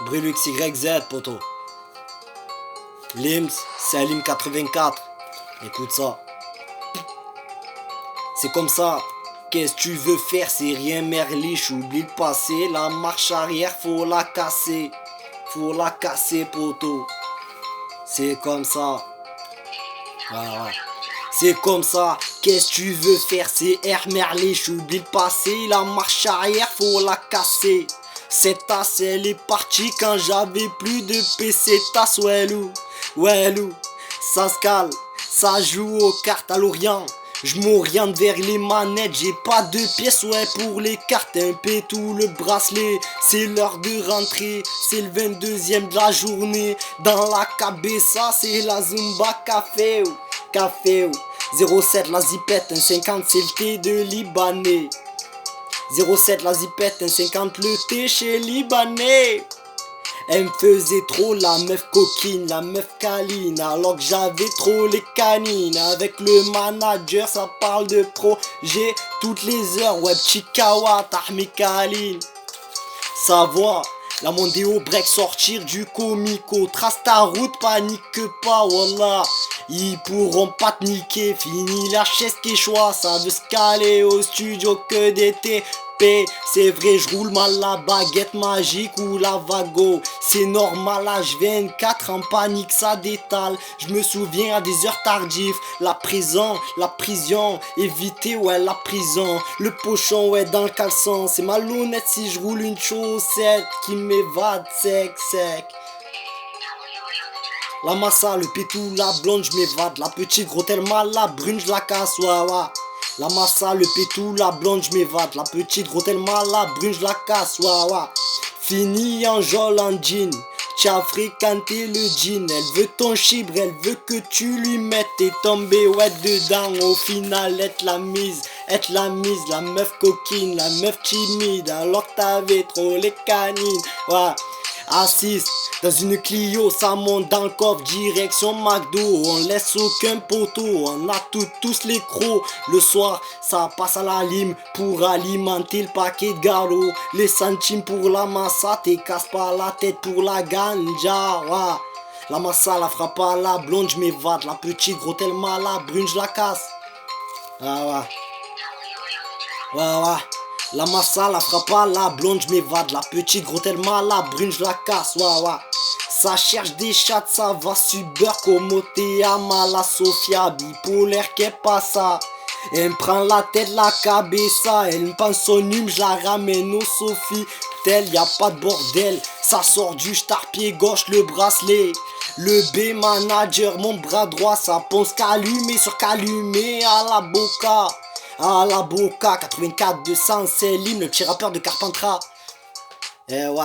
Brulux YZ, poto. Lims, c'est Lim 84. Écoute ça. C'est comme ça. Qu'est-ce que tu veux faire, c'est rien merliche, oublie le passé. La marche arrière, faut la casser. Faut la casser, poto. C'est comme ça. Voilà. C'est comme ça, qu'est-ce que tu veux faire, c'est air merliche, oublie le passé, la marche arrière, faut la casser. Cette tasse, elle est partie quand j'avais plus de PC, tasse, ouais loup, ça se cale, ça joue aux cartes à l'Orient. Je m'oriente vers les manettes, j'ai pas de pièces, ouais, pour les cartes, un pétou, le bracelet, c'est l'heure de rentrer, c'est le 22e de la journée, dans la cabessa, c'est la Zumba Café, café, 07 la zipette, un 50 c'est le thé de Libanais, 07 la zipette, un 50 le thé chez Libanais. Elle me faisait trop la meuf coquine, la meuf câline, alors que j'avais trop les canines. Avec le manager, ça parle de projet toutes les heures. Web Chikawa, Tahmi Kaline. Sa voix, la montée au break, sortir du comico. Trace ta route, panique pas, wallah. Ils pourront pas te niquer, fini la chaise qui choix. Ça veut se caler au studio que d'été. C'est vrai, je roule mal la baguette magique ou la vago. C'est normal, H24 en panique, ça détale. Je me souviens à des heures tardives. La prison, éviter, ouais, la prison. Le pochon, ouais, dans le caleçon. C'est malhonnête si je roule une chaussette qui m'évade sec. La massa, le pétou, la blonde, je m'évade. La petite gros tellement la brune, je la casse, ouais. La massa, le pétou, la blonde, je m'évade. La petite gros tellement la brune, je la casse, ouais. Fini en jol en jean. Tu as fréquenté le jean. Elle veut ton chibre, elle veut que tu lui mettes. T'es tombé, ouais, dedans. Au final, être la mise, la meuf coquine, la meuf timide. Alors que t'avais trop les canines, ouais. Assise dans une Clio, ça monte dans le coffre, direction McDo. On laisse aucun poteau, on a tous les crocs. Le soir, ça passe à la lime pour alimenter le paquet de galo. Les centimes pour la massa, t'es casse pas la tête pour la ganja, ouais. La massa, la frappe à la blonde, je m'évade. La petite gros tellement la brune, je la casse. Ah ouais. La massa, la frappe à la blonde, je m'évade. La petite gros tellement la brune, je la casse, ouais. Ça cherche des chattes, ça va subir comme à Mala Sofia, bipolaire qu'est pas ça. Elle me prend la tête, la cabessa, elle me pense son hume, je la ramène au Sophie. Tel y a pas de bordel, ça sort du pied gauche, le bracelet. Le B manager, mon bras droit, ça pense qu'allumé sur qu'allumé à la boca. À la boca, 84 200, c'est l'hymne, le petit rappeur de Carpentras. Eh ouais.